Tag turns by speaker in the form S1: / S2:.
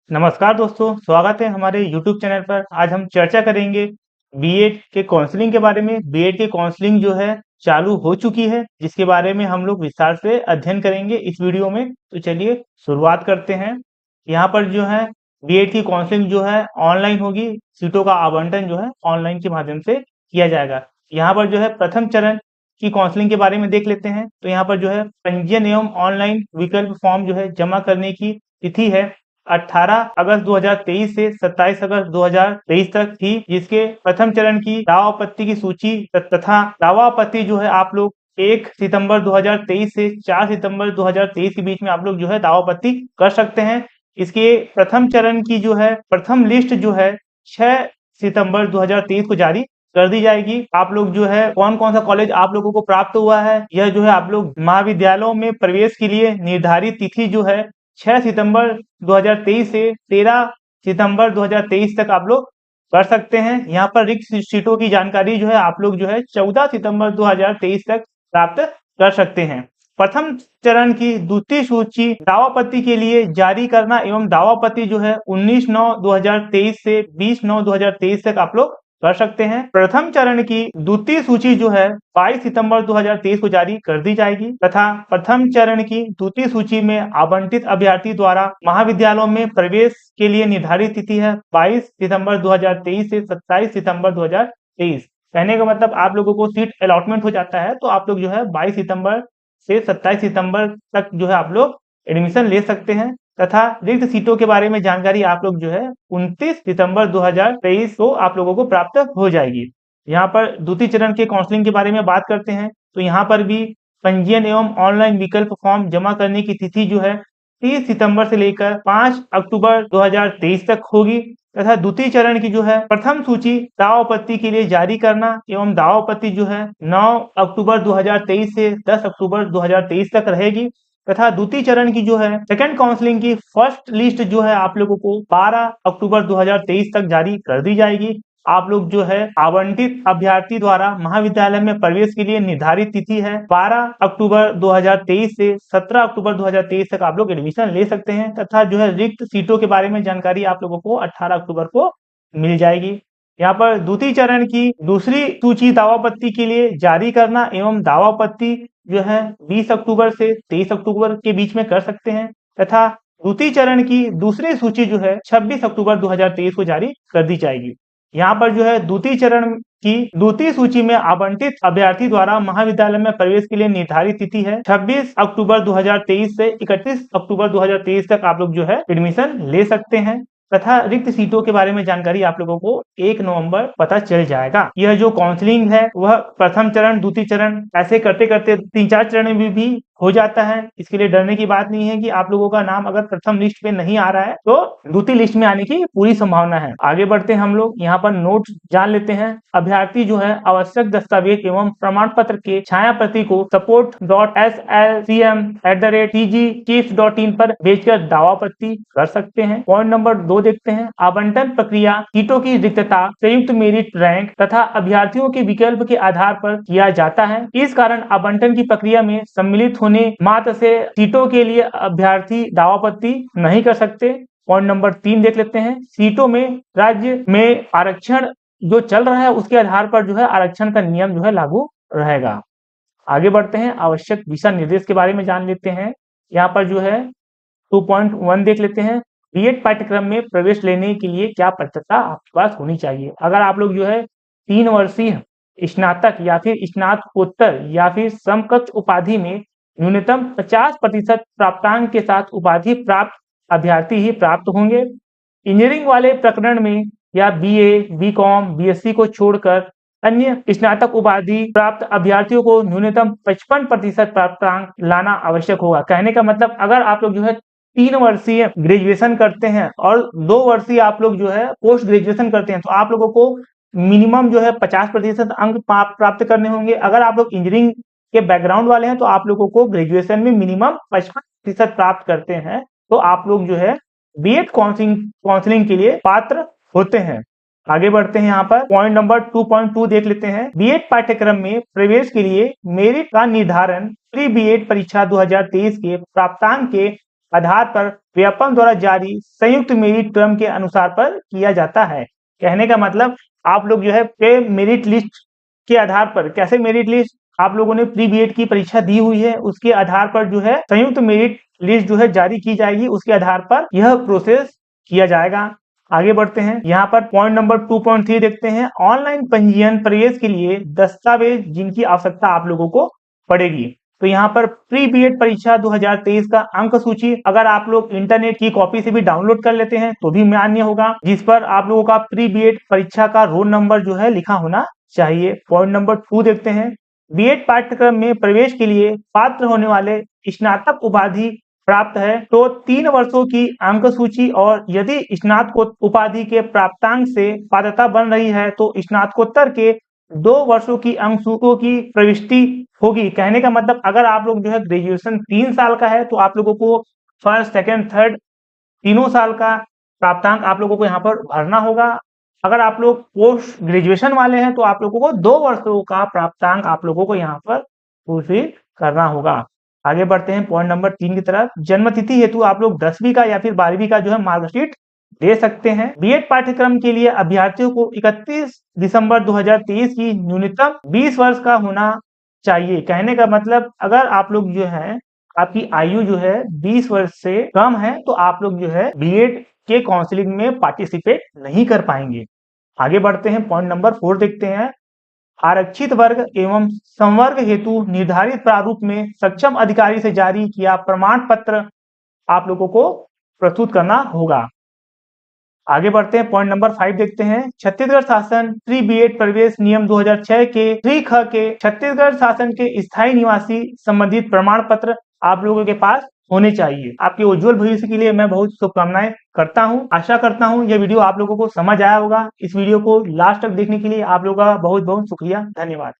S1: नमस्कार दोस्तों, स्वागत है हमारे YouTube चैनल पर। आज हम चर्चा करेंगे बीएड के काउंसलिंग के बारे में। बीएड की काउंसलिंग जो है चालू हो चुकी है, जिसके बारे में हम लोग विस्तार से अध्ययन करेंगे इस वीडियो में। तो चलिए शुरुआत करते हैं। यहाँ पर जो है बीएड की काउंसलिंग जो है ऑनलाइन होगी। सीटों का आवंटन जो है ऑनलाइन के माध्यम से किया जाएगा। यहाँ पर जो है प्रथम चरण की काउंसलिंग के बारे में देख लेते हैं। तो यहाँ पर जो है पंजीयन एवं ऑनलाइन विकल्प फॉर्म जो है जमा करने की तिथि है 18 अगस्त 2023 से 27 अगस्त 2023 तक थी, जिसके प्रथम चरण की दावा आपत्ति की सूची तथा दावा आपत्ति जो है आप लोग 1 सितंबर 2023 से 4 सितंबर 2023 के बीच में आप लोग जो है दावा आपत्ति कर सकते हैं। इसके प्रथम चरण की जो है प्रथम लिस्ट जो है 6 सितंबर 2023 को जारी कर दी जाएगी। आप लोग जो है कौन कौन सा कॉलेज आप लोगों को प्राप्त हुआ है, यह जो है आप लोग महाविद्यालयों में प्रवेश के लिए निर्धारित तिथि जो है 6 सितंबर 2023 से 13 सितंबर 2023 तक आप लोग कर सकते हैं। यहाँ पर रिक्त सीटों की जानकारी जो है आप लोग जो है 14 सितंबर 2023 तक प्राप्त कर सकते हैं। प्रथम चरण की द्वितीय सूची दावापत्ति के लिए जारी करना एवं दावापत्ति जो है 19/9/2023 से 20/9/2023 तक आप लोग कर सकते हैं। प्रथम चरण की द्वितीय सूची जो है 22 सितंबर 2023 को जारी कर दी जाएगी तथा प्रथम चरण की द्वितीय सूची में आवंटित अभ्यर्थी द्वारा महाविद्यालयों में प्रवेश के लिए निर्धारित तिथि है 22 सितंबर 2023 से 27 सितंबर 2023। कहने का मतलब आप लोगों को सीट अलॉटमेंट हो जाता है, तो आप लोग जो है 22 सितंबर से 27 सितंबर तक जो है आप लोग एडमिशन ले सकते हैं तथा रिक्त सीटों के बारे में जानकारी आप लोग जो है 29 सितंबर 2023 को आप लोगों को प्राप्त हो जाएगी। यहाँ पर द्वितीय चरण के काउंसलिंग के बारे में बात करते हैं। तो यहाँ पर भी पंजीयन एवं ऑनलाइन विकल्प फॉर्म जमा करने की तिथि जो है 30 सितंबर से लेकर 5 अक्टूबर 2023 तक होगी तथा द्वितीय चरण की जो है प्रथम सूची दावा आपत्ति के लिए जारी करना एवं दावा आपत्ति जो है 9 अक्टूबर 2023 से 10 अक्टूबर 2023 तक रहेगी तथा द्वितीय चरण की जो है सेकंड काउंसलिंग की फर्स्ट लिस्ट जो है आप लोगों को 12 अक्टूबर 2023 तक जारी कर दी जाएगी। आप लोग जो है आवंटित अभ्यर्थी द्वारा महाविद्यालय में प्रवेश के लिए निर्धारित तिथि है 12 अक्टूबर 2023 से 17 अक्टूबर 2023 तक आप लोग एडमिशन ले सकते हैं तथा जो है रिक्त सीटों के बारे में जानकारी आप लोगों को 18 अक्टूबर को मिल जाएगी। यहाँ पर द्वितीय चरण की दूसरी सूची दावापत्ति के लिए जारी करना एवं दावापत्ति जो है 20 अक्टूबर से 23 अक्टूबर के बीच में कर सकते हैं तथा द्वितीय चरण की दूसरी सूची जो है 26 अक्टूबर 2023 को जारी कर दी जाएगी। यहाँ पर जो है द्वितीय चरण की द्वितीय सूची में आवंटित अभ्यर्थी द्वारा महाविद्यालय में प्रवेश के लिए निर्धारित तिथि है 26 अक्टूबर 2023 से 31 अक्टूबर 2023 तक आप लोग जो है एडमिशन ले सकते हैं तथा रिक्त सीटों के बारे में जानकारी आप लोगों को 1 नवंबर पता चल जाएगा। यह जो काउंसलिंग है वह प्रथम चरण द्वितीय चरण ऐसे करते करते 3-4 चरण में भी हो जाता है। इसके लिए डरने की बात नहीं है कि आप लोगों का नाम अगर प्रथम लिस्ट पे नहीं आ रहा है तो द्वितीय लिस्ट में आने की पूरी संभावना है। आगे बढ़ते हैं हम लोग यहाँ पर नोट जान लेते हैं। अभ्यर्थी जो है आवश्यक दस्तावेज एवं प्रमाण पत्र के छाया प्रति को support.slcm@tgchiefs.in पर भेजकर दावा आपत्ति कर सकते हैं। पॉइंट नंबर 2 देखते हैं। आवंटन प्रक्रिया सीटों की रिक्तता संयुक्त मेरिट रैंक तथा अभ्यर्थियों के विकल्प के आधार पर किया जाता है। इस कारण आवंटन की प्रक्रिया में सम्मिलित होने मात्र से सीटों के लिए अभ्यर्थी दावा आपत्ति नहीं कर सकते। पॉइंट नंबर 3 देख लेते हैं। सीटों में राज्य में आरक्षण जो चल रहा है उसके आधार पर जो है आरक्षण का नियम जो है लागू रहेगा। आगे बढ़ते हैं। आवश्यक दिशा निर्देश के बारे में जान लेते हैं। यहाँ पर जो है 2.1 देख लेते हैं। बीएड पाठ्यक्रम में प्रवेश लेने के लिए क्या पात्रता आपके पास होनी चाहिए। अगर आप लोग जो है 3 वर्षीय स्नातक या फिर स्नातकोत्तर या फिर समकक्ष उपाधि में न्यूनतम 50% प्राप्तांक के साथ उपाधि प्राप्त अभ्यर्थी ही प्राप्त होंगे। इंजीनियरिंग वाले प्रकरण में या बीए, बीकॉम, बीएससी को छोड़कर अन्य स्नातक उपाधि प्राप्त अभ्यर्थियों को न्यूनतम 55% प्राप्तांक लाना आवश्यक होगा। कहने का मतलब अगर आप लोग जो है 3 वर्षीय ग्रेजुएशन करते हैं और 2 वर्षीय आप लोग जो है पोस्ट ग्रेजुएशन करते हैं तो आप लोगों को मिनिमम जो है 50% अंक प्राप्त करने होंगे। अगर आप लोग इंजीनियरिंग के बैकग्राउंड वाले हैं तो आप लोगों को ग्रेजुएशन में मिनिमम 55% प्राप्त करते हैं तो आप लोग जो है बीएड काउंसलिंग के लिए पात्र होते हैं। आगे बढ़ते हैं। यहाँ पर पॉइंट नंबर 2.2 देख लेते हैं। बीएड पाठ्यक्रम में प्रवेश के लिए मेरिट का निर्धारण प्री बीएड परीक्षा 2023 के प्राप्तांक के आधार पर व्यापम द्वारा जारी संयुक्त मेरिट क्रम के अनुसार पर किया जाता है। कहने का मतलब आप लोग जो है पे मेरिट लिस्ट के आधार पर, कैसे मेरिट लिस्ट, आप लोगों ने प्री बीएड की परीक्षा दी हुई है, उसके आधार पर जो है संयुक्त मेरिट लिस्ट जो है जारी की जाएगी, उसके आधार पर यह प्रोसेस किया जाएगा। आगे बढ़ते हैं, यहाँ पर पॉइंट नंबर 2.3 देखते हैं, ऑनलाइन पंजीयन प्रवेश के लिए दस्तावेज जिनकी आवश्यकता आप लोगों को पड़ेगी। तो यहाँ पर प्री बीएड परीक्षा 2023 का अंक सूची अगर आप लोग इंटरनेट की कॉपी से भी डाउनलोड कर लेते हैं तो भी मान्य होगा, जिस पर आप लोगों का प्री बीएड परीक्षा का रोल नंबर जो है लिखा होना चाहिए। पॉइंट नंबर 2 देखते हैं, बीएड पाठ्यक्रम में प्रवेश के लिए पात्र होने वाले स्नातक उपाधि प्राप्त है तो 3 वर्षों की अंक सूची, और यदि स्नातक उपाधि के प्राप्तांक से पात्रता बन रही है तो स्नातकोत्तर के 2 वर्षों की अंक सूचियों की प्रविष्टि होगी। कहने का मतलब अगर आप लोग जो है ग्रेजुएशन 3 साल का है तो आप लोगों को फर्स्ट, सेकेंड, थर्ड तीनों साल का प्राप्तांक आप लोगों को यहाँ पर भरना होगा। अगर आप लोग पोस्ट ग्रेजुएशन वाले हैं तो आप लोगों को 2 वर्षों का प्राप्तांक आप लोगों को यहाँ पर फुलफिल करना होगा। आगे बढ़ते हैं पॉइंट नंबर 3 की तरफ, जन्म तिथि हेतु आप लोग 10वीं का या फिर 12वीं का जो है मार्कशीट दे सकते हैं। बीएड पाठ्यक्रम के लिए अभ्यर्थियों को 31 दिसंबर 2023 की न्यूनतम 20 वर्ष का होना चाहिए। कहने का मतलब अगर आप लोग जो है आपकी आयु जो है 20 वर्ष से कम है तो आप लोग जो है बीएड के काउंसलिंग में पार्टिसिपेट नहीं कर पाएंगे। आगे बढ़ते हैं, पॉइंट नंबर 4 देखते हैं, आरक्षित वर्ग एवं संवर्ग हेतु निर्धारित प्रारूप में सक्षम अधिकारी से जारी किया प्रमाण पत्र आप लोगों को प्रस्तुत करना होगा। आगे बढ़ते हैं, पॉइंट नंबर 5 देखते हैं, छत्तीसगढ़ शासन प्री बीएड प्रवेश नियम 2006 के 3ख के छत्तीसगढ़ शासन के स्थायी निवासी संबंधित प्रमाण पत्र आप लोगों के पास होने चाहिए। आपके उज्जवल भविष्य के लिए मैं बहुत शुभकामनाएं करता हूं। आशा करता हूं यह वीडियो आप लोगों को समझ आया होगा। इस वीडियो को लास्ट तक देखने के लिए आप लोगों का बहुत बहुत शुक्रिया, धन्यवाद।